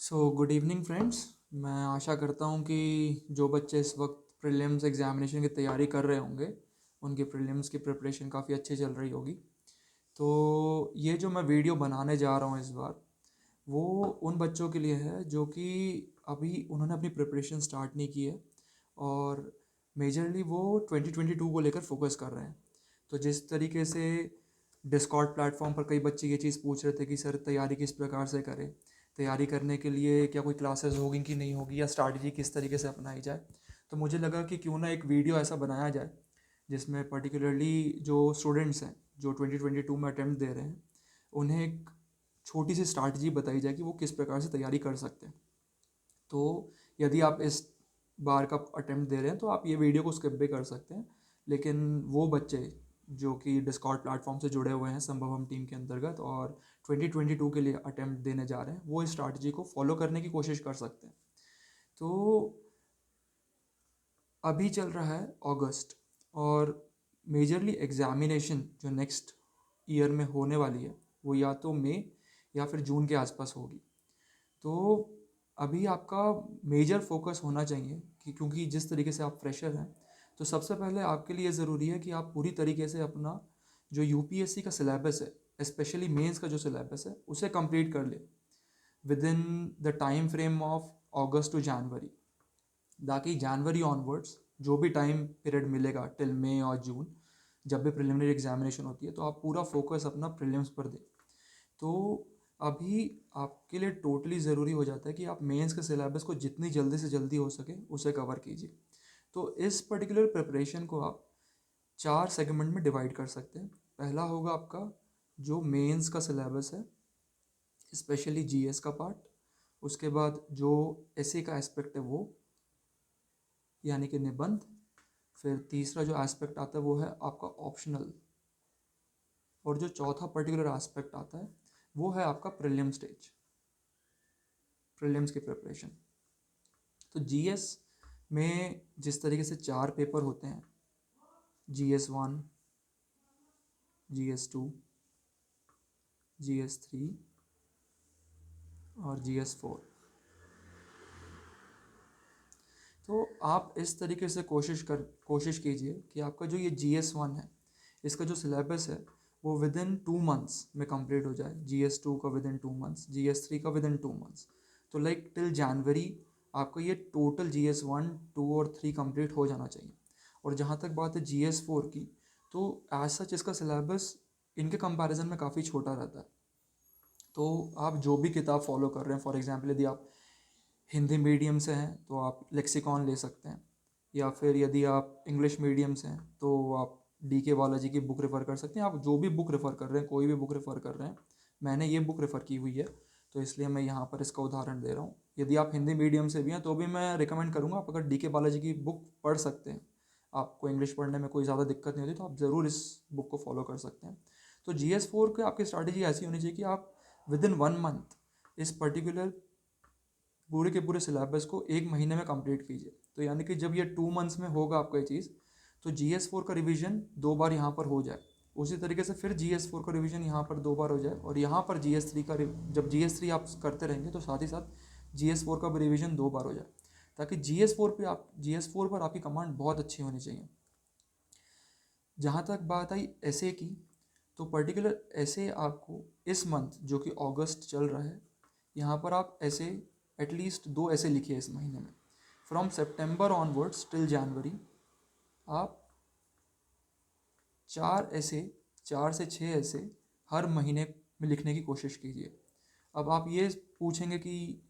Good evening friends. मैं आशा करता हूँ कि जो बच्चे इस वक्त प्रीलिम्स एग्जामिनेशन की तैयारी कर रहे होंगे उनकी प्रीलिम्स की प्रिपरेशन काफ़ी अच्छी चल रही होगी। तो ये जो मैं वीडियो बनाने जा रहा हूँ इस बार, वो उन बच्चों के लिए है जो कि अभी उन्होंने अपनी प्रिपरेशन स्टार्ट नहीं की है और मेजरली वो 2022 को लेकर फोकस कर रहे हैं। तो जिस तरीके से डिस्कॉर्ड प्लेटफॉर्म पर कई बच्चे ये चीज़ पूछ रहे थे कि सर तैयारी किस प्रकार से करें, तैयारी करने के लिए क्या कोई क्लासेस होगी कि नहीं होगी, या स्ट्रैटेजी किस तरीके से अपनाई जाए। तो मुझे लगा कि क्यों ना एक वीडियो ऐसा बनाया जाए जिसमें पर्टिकुलरली जो स्टूडेंट्स हैं जो 2022 में अटेम्प्ट दे रहे हैं उन्हें एक छोटी सी स्ट्रैटेजी बताई जाए कि वो किस प्रकार से तैयारी कर सकते हैं। तो यदि आप इस बार का अटेम्प्ट दे रहे हैं तो आप ये वीडियो को स्किप भी कर सकते हैं, लेकिन वो बच्चे जो कि डिस्कॉर्ड प्लेटफॉर्म से जुड़े हुए हैं संभवम टीम के अंतर्गत और 2022 के लिए अटेम्प्ट देने जा रहे हैं, वो इस स्ट्रैटेजी को फॉलो करने की कोशिश कर सकते हैं। तो अभी चल रहा है अगस्त, और मेजरली एग्जामिनेशन जो नेक्स्ट ईयर में होने वाली है वो या तो मई या फिर जून के आसपास होगी। तो अभी आपका मेजर फोकस होना चाहिए कि क्योंकि जिस तरीके से आप फ्रेशर हैं, तो सबसे पहले आपके लिए ज़रूरी है कि आप पूरी तरीके से अपना जो यूपीएससी का सिलेबस है, स्पेशली मेंस का जो सिलेबस है, उसे कंप्लीट कर ले within the time frame of August to January, ताकि जनवरी ऑनवर्ड्स जो भी टाइम पीरियड मिलेगा टिल मई और जून, जब भी प्रिलिमिनरी एग्जामिनेशन होती है, तो आप पूरा फोकस अपना प्रीलिम्स पर दें। तो अभी आपके लिए टोटली ज़रूरी हो जाता है कि आप मेंस के सिलेबस को जितनी जल्दी से जल्दी हो सके उसे कवर कीजिए। तो इस पर्टिकुलर प्रिपरेशन को आप 4 सेगमेंट में डिवाइड कर सकते हैं। पहला होगा आपका जो मेंस का सिलेबस है, स्पेशली जीएस का पार्ट। उसके बाद जो एसए का एस्पेक्ट है वो, यानी कि निबंध। फिर तीसरा जो एस्पेक्ट आता है वो है आपका ऑप्शनल। और जो चौथा पर्टिकुलर एस्पेक्ट आता है वो है आपका प्रीलिम स्टेज, प्रीलिम्स की प्रिपरेशन। तो जीएस में जिस तरीके से 4 पेपर होते हैं, GS1, GS2, GS3 और GS4, तो आप इस तरीके से कोशिश कीजिए कि आपका जो ये GS1 है इसका जो सिलेबस है वो विद इन 2 मंथ्स में कंप्लीट हो जाए, GS2 का विद इन 2 मंथ्स, GS3 का विद इन 2 मंथ्स। तो लाइक टिल जनवरी आपका ये टोटल GS1, 2 और 3 कंप्लीट हो जाना चाहिए। और जहाँ तक बात है GS4 की, तो एज सच इसका सिलेबस इनके कंपैरिजन में काफ़ी छोटा रहता है। तो आप जो भी किताब फॉलो कर रहे हैं, फॉर एग्जांपल यदि आप हिंदी मीडियम से हैं तो आप लेक्सिकॉन ले सकते हैं, या फिर यदि आप इंग्लिश मीडियम से हैं तो आप DK बालाजी की बुक रेफ़र कर सकते हैं। आप जो भी बुक रेफ़र कर रहे हैं, कोई भी बुक रेफ़र कर रहे हैं, मैंने ये बुक रेफ़र की हुई है तो इसलिए मैं यहाँ पर इसका उदाहरण दे रहा हूँ। यदि आप हिंदी मीडियम से भी हैं तो भी मैं रिकमेंड करूँगा, आप अगर DK बालाजी की बुक पढ़ सकते हैं, आपको इंग्लिश पढ़ने में कोई ज़्यादा दिक्कत नहीं होती, तो आप ज़रूर इस बुक को फॉलो कर सकते हैं। तो GS4 की आपकी स्ट्रैटेजी ऐसी होनी चाहिए कि आप विद इन 1 मंथ इस पर्टिकुलर पूरे के पूरे सिलेबस को 1 महीने में कंप्लीट कीजिए। तो यानी कि जब ये 2 मंथ्स में होगा आपका ये चीज़, तो GS4 का रिवीजन 2 बार यहाँ पर हो जाए, उसी तरीके से फिर GS4 का रिवीजन यहाँ पर 2 बार हो जाए, और यहाँ पर GS3 का जब GS3 आप करते रहेंगे तो साथ ही साथ GS4 का भी रिवीजन 2 बार हो जाए, ताकि GS4 पर आपकी कमांड बहुत अच्छी होनी चाहिए। जहाँ तक बात आई एसए की, तो पर्टिकुलर एसए आपको इस मंथ जो कि अगस्त चल रहा है, यहाँ पर आप ऐसे एटलीस्ट 2 ऐसे लिखिए इस महीने में। फ्रॉम सितंबर ऑनवर्ड्स टिल जनवरी आप 4 ऐसे, 4 से 6 ऐसे हर महीने में लिखने की कोशिश कीजिए। अब आप ये पूछेंगे कि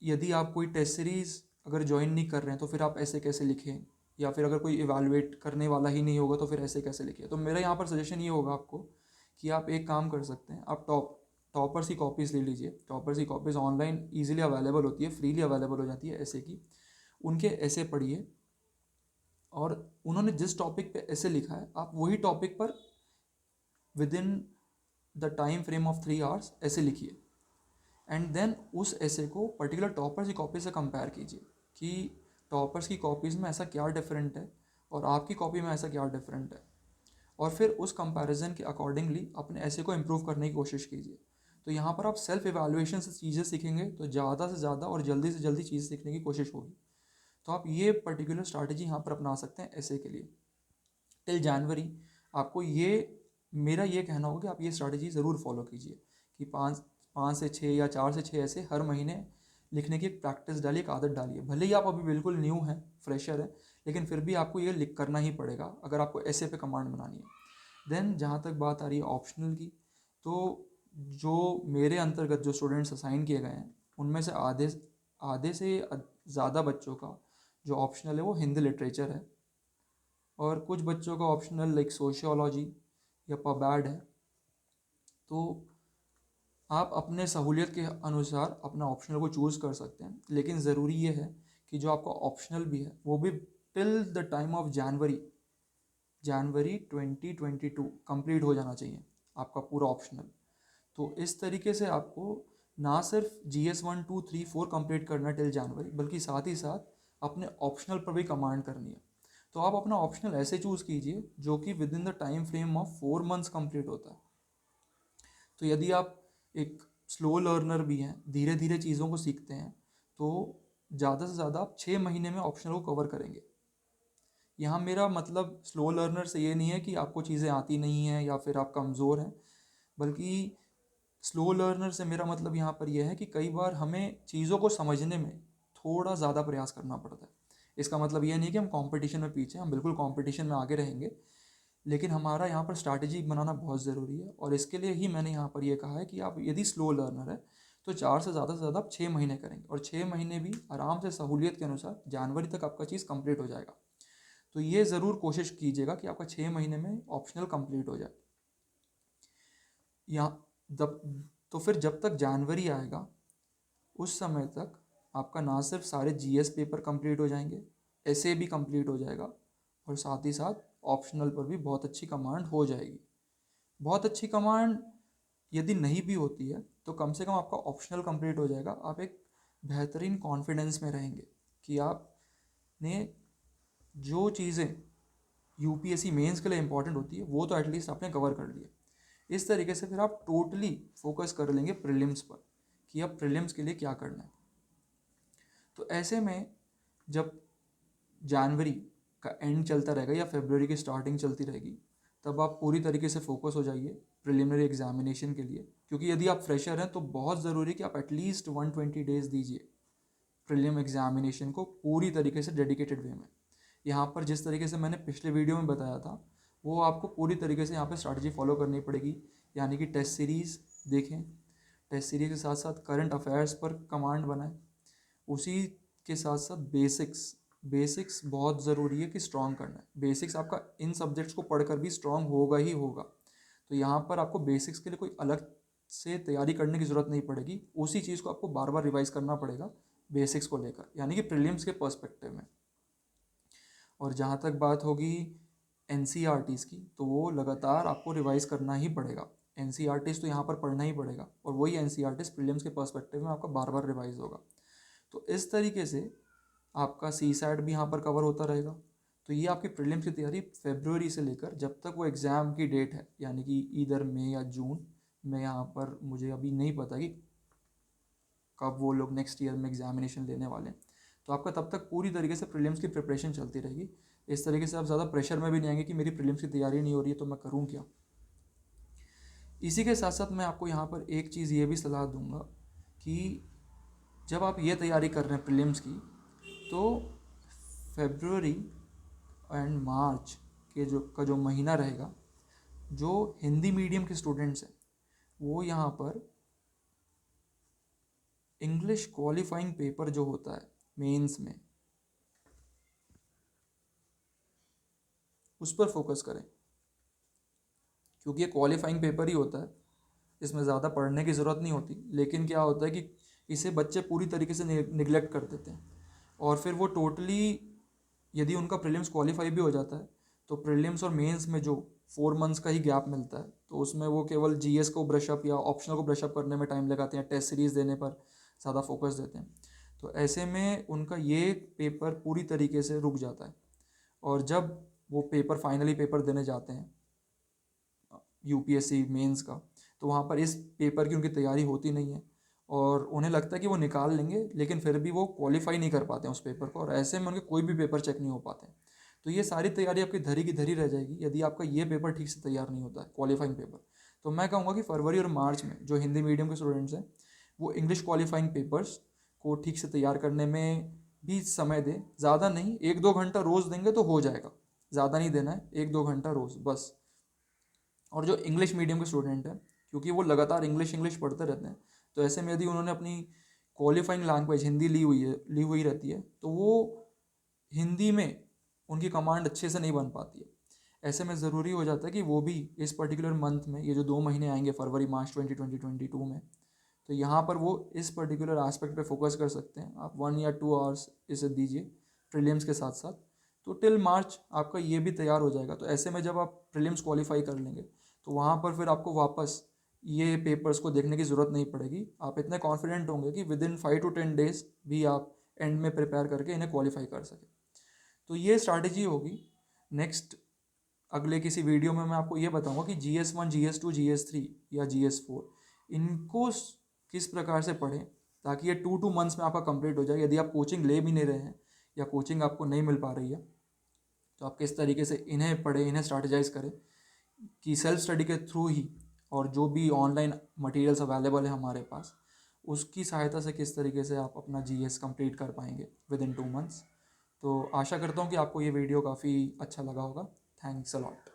यदि आप कोई टेस्ट सीरीज़ अगर ज्वाइन नहीं कर रहे हैं तो फिर आप ऐसे कैसे लिखें, या फिर अगर कोई इवैल्यूएट करने वाला ही नहीं होगा तो फिर ऐसे कैसे लिखें। तो मेरा यहाँ पर सजेशन ये होगा आपको कि आप एक काम कर सकते हैं, आप टॉपर्स की कॉपीज़ ले लीजिए। टॉपर्स की कॉपीज़ ऑनलाइन ईजिली अवेलेबल होती है, फ्रीली अवेलेबल हो जाती है ऐसे की। उनके ऐसे पढ़िए, और उन्होंने जिस टॉपिक पे ऐसे लिखा है आप वही टॉपिक पर with in the time frame of 3 hours ऐसे लिखिए। एंड देन उस ऐसे को पर्टिकुलर टॉपर्स की कॉपी से कंपेयर कीजिए कि टॉपर्स की कॉपीज़ में ऐसा क्या डिफरेंट है और आपकी कॉपी में ऐसा क्या डिफरेंट है, और फिर उस कंपैरिजन के अकॉर्डिंगली अपने ऐसे को इम्प्रूव करने की कोशिश कीजिए। तो यहाँ पर आप सेल्फ एवेल्युएशन से चीज़ें सीखेंगे तो ज़्यादा से ज़्यादा और जल्दी से जल्दी चीज़ सीखने की कोशिश होगी। तो आप ये पर्टिकुलर स्ट्रैटेजी यहाँ पर अपना सकते हैं ऐसे के लिए। टिल जनवरी आपको ये, मेरा ये कहना होगा कि आप ये स्ट्रैटेजी ज़रूर फॉलो कीजिए कि पाँच पाँच से छः या 4 से 6 ऐसे हर महीने लिखने की एक प्रैक्टिस डालिए, एक आदत डालिए। भले ही आप अभी बिल्कुल न्यू हैं, फ्रेशर हैं, लेकिन फिर भी आपको ये लिख करना ही पड़ेगा अगर आपको ऐसे पे कमांड बनानी है। देन जहाँ तक बात आ रही है ऑप्शनल की, तो जो मेरे अंतर्गत जो स्टूडेंट्स असाइन किए गए हैं उनमें से आधे से ज़्यादा बच्चों का जो ऑप्शनल है वो हिंदी लिटरेचर है, और कुछ बच्चों का ऑप्शनल लाइक सोशियोलॉजी या पबैड है। तो आप अपने सहूलियत के अनुसार अपना ऑप्शनल को चूज़ कर सकते हैं, लेकिन ज़रूरी ये है कि जो आपका ऑप्शनल भी है वो भी till the time of January 2022 complete हो जाना चाहिए आपका पूरा ऑप्शनल। तो इस तरीके से आपको ना सिर्फ GS 1 2 3 4 कंप्लीट करना टिल जनवरी, बल्कि साथ ही साथ अपने ऑप्शनल पर भी कमांड करनी है। तो आप अपना ऑप्शनल ऐसे चूज़ कीजिए जो कि with in the time frame of 4 months complete होता है। तो यदि आप एक स्लो लर्नर भी हैं, धीरे धीरे चीज़ों को सीखते हैं, तो ज़्यादा से ज़्यादा आप 6 महीने में ऑप्शनल को कवर करेंगे। यहाँ मेरा मतलब स्लो लर्नर से ये नहीं है कि आपको चीज़ें आती नहीं हैं या फिर आप कमज़ोर हैं, बल्कि स्लो लर्नर से मेरा मतलब यहाँ पर यह है कि कई बार हमें चीज़ों को समझने में थोड़ा ज़्यादा प्रयास करना पड़ता है। इसका मतलब ये नहीं कि हम कंपटीशन में पीछे, हम बिल्कुल कंपटीशन में आगे रहेंगे, लेकिन हमारा यहाँ पर स्ट्रैटेजी बनाना बहुत ज़रूरी है। और इसके लिए ही मैंने यहाँ पर ये कहा है कि आप यदि स्लो लर्नर है तो 4 से ज़्यादा आप 6 महीने करेंगे, और 6 महीने भी आराम से सहूलियत के अनुसार जनवरी तक आपका चीज़ कंप्लीट हो जाएगा। तो ये ज़रूर कोशिश कीजिएगा कि आपका 6 महीने में ऑप्शनल कंप्लीट हो जाए। यहाँ जब तो फिर जब तक जनवरी आएगा उस समय तक आपका ना सिर्फ सारे GS पेपर कंप्लीट हो जाएंगे, ऐसे भी कंप्लीट हो जाएगा, और साथ ही साथ ऑप्शनल पर भी बहुत अच्छी कमांड हो जाएगी। बहुत अच्छी कमांड यदि नहीं भी होती है तो कम से कम आपका ऑप्शनल कंप्लीट हो जाएगा। आप एक बेहतरीन कॉन्फिडेंस में रहेंगे कि आपने जो चीज़ें UPSC मेंस के लिए इंपॉर्टेंट होती है वो तो एटलीस्ट आपने कवर कर लिया। इस तरीके से फिर आप टोटली फोकस कर लेंगे प्रीलिम्स पर कि अब प्रीलिम्स के लिए क्या करना है। तो ऐसे में जब जनवरी का एंड चलता रहेगा या फरवरी की स्टार्टिंग चलती रहेगी, तब आप पूरी तरीके से फोकस हो जाइए प्रिलिमिनरी एग्जामिनेशन के लिए, क्योंकि यदि आप फ्रेशर हैं तो बहुत ज़रूरी है कि आप एटलीस्ट 120 डेज दीजिए प्रीलिम एग्जामिनेशन को पूरी तरीके से डेडिकेटेड वे में। यहाँ पर जिस तरीके से मैंने पिछले वीडियो में बताया था वो आपको पूरी तरीके से यहाँ पर स्ट्रैटेजी फॉलो करनी पड़ेगी, यानी कि टेस्ट सीरीज़ देखें, टेस्ट सीरीज़ के साथ साथ करंट अफेयर्स पर कमांड बनाएं, उसी के साथ साथ बेसिक्स बहुत ज़रूरी है कि स्ट्रॉन्ग करना है। बेसिक्स आपका इन सब्जेक्ट्स को पढ़कर भी स्ट्रॉन्ग होगा ही होगा, तो यहाँ पर आपको बेसिक्स के लिए कोई अलग से तैयारी करने की ज़रूरत नहीं पड़ेगी, उसी चीज़ को आपको बार बार रिवाइज करना पड़ेगा बेसिक्स को लेकर, यानी कि प्रीलिम्स के पर्सपेक्टिव में। और जहाँ तक बात होगी NCERTs की, तो वो लगातार आपको रिवाइज करना ही पड़ेगा। NCERTs तो यहाँ पर पढ़ना ही पड़ेगा, और वही NCERTs प्रीलिम्स के पर्सपेक्टिव में आपका बार बार रिवाइज होगा। तो इस तरीके से आपका CSAT भी यहाँ पर कवर होता रहेगा। तो ये आपकी प्रीलिम्स की तैयारी फरवरी से लेकर जब तक वो एग्ज़ाम की डेट है, यानी कि इधर मई या जून में, यहाँ पर मुझे अभी नहीं पता कि कब वो लोग नेक्स्ट ईयर में एग्जामिनेशन लेने वाले हैं, तो आपका तब तक पूरी तरीके से प्रीलिम्स की प्रिपरेशन चलती रहेगी। इस तरीके से आप ज़्यादा प्रेशर में भी नहीं आएंगे कि मेरी प्रीलिम्स की तैयारी नहीं हो रही है तो मैं करूँ क्या। इसी के साथ साथ मैं आपको यहाँ पर एक चीज़ ये भी सलाह दूंगा कि जब आप ये तैयारी कर रहे हैं प्रीलिम्स की, तो फरवरी एंड मार्च के जो महीना रहेगा, जो हिंदी मीडियम के स्टूडेंट्स हैं वो यहाँ पर इंग्लिश क्वालिफाइंग पेपर जो होता है मेंस में, उस पर फोकस करें, क्योंकि ये क्वालिफाइंग पेपर ही होता है, इसमें ज़्यादा पढ़ने की ज़रूरत नहीं होती। लेकिन क्या होता है कि इसे बच्चे पूरी तरीके से निगलेक्ट कर देते हैं, और फिर वो टोटली, यदि उनका प्रीलिम्स क्वालिफाई भी हो जाता है तो प्रीलिम्स और मेंस में जो 4 मंथ्स का ही गैप मिलता है, तो उसमें वो केवल GS को ब्रशअप या ऑप्शनल को ब्रशअप करने में टाइम लगाते हैं, टेस्ट सीरीज़ देने पर ज़्यादा फोकस देते हैं। तो ऐसे में उनका ये पेपर पूरी तरीके से रुक जाता है, और जब वो पेपर फाइनली पेपर देने जाते हैं UPSC मेंस का, तो वहाँ पर इस पेपर की उनकी तैयारी होती नहीं है और उन्हें लगता है कि वो निकाल लेंगे, लेकिन फिर भी वो क्वालिफाई नहीं कर पाते हैं उस पेपर को, और ऐसे में उनके कोई भी पेपर चेक नहीं हो पाते। तो ये सारी तैयारी आपकी धरी की धरी रह जाएगी यदि आपका ये पेपर ठीक से तैयार नहीं होता है, क्वालिफाइंग पेपर। तो मैं कहूँगा कि फरवरी और मार्च में जो हिंदी मीडियम के स्टूडेंट्स हैं वो इंग्लिश क्वालिफाइंग पेपर्स को ठीक से तैयार करने में भी समय दें। ज़्यादा नहीं, 1-2 घंटा रोज़ देंगे तो हो जाएगा, ज़्यादा नहीं देना है, 1-2 घंटा रोज़ बस। और जो इंग्लिश मीडियम के स्टूडेंट हैं, क्योंकि वो लगातार इंग्लिश इंग्लिश पढ़ते रहते हैं, तो ऐसे में यदि उन्होंने अपनी क्वालिफाइंग लैंग्वेज हिंदी ली हुई रहती है, तो वो हिंदी में उनकी कमांड अच्छे से नहीं बन पाती है। ऐसे में ज़रूरी हो जाता है कि वो भी इस पर्टिकुलर मंथ में, ये जो 2 महीने आएंगे फरवरी मार्च 2022 में, तो यहाँ पर वो इस पर्टिकुलर एस्पेक्ट पे फोकस कर सकते हैं। आप 1 या 2 आवर्स इसे दीजिए प्रीलिम्स के साथ साथ, तो टिल मार्च आपका ये भी तैयार हो जाएगा। तो ऐसे में जब आप प्रीलिम्स क्वालिफाई कर लेंगे तो वहाँ पर फिर आपको वापस ये पेपर्स को देखने की ज़रूरत नहीं पड़ेगी। आप इतने कॉन्फिडेंट होंगे कि विद इन 5 to 10 days भी आप एंड में प्रिपेयर करके इन्हें क्वालिफाई कर सकें। तो ये स्ट्रैटेजी होगी। नेक्स्ट अगले किसी वीडियो में मैं आपको ये बताऊंगा कि GS1, GS2, GS3 या GS4 इनको किस प्रकार से पढ़ें ताकि ये 2 months में आपका कंप्लीट हो जाए। यदि आप कोचिंग ले भी नहीं रहे हैं या कोचिंग आपको नहीं मिल पा रही है, तो आप किस तरीके से इन्हें पढ़ें, इन्हें स्ट्रैटेजाइज करें कि सेल्फ स्टडी के थ्रू ही, और जो भी ऑनलाइन मटेरियल्स अवेलेबल है हमारे पास, उसकी सहायता से किस तरीके से आप अपना GS कंप्लीट कर पाएंगे विद इन 2 months। तो आशा करता हूँ कि आपको ये वीडियो काफ़ी अच्छा लगा होगा। Thanks a lot.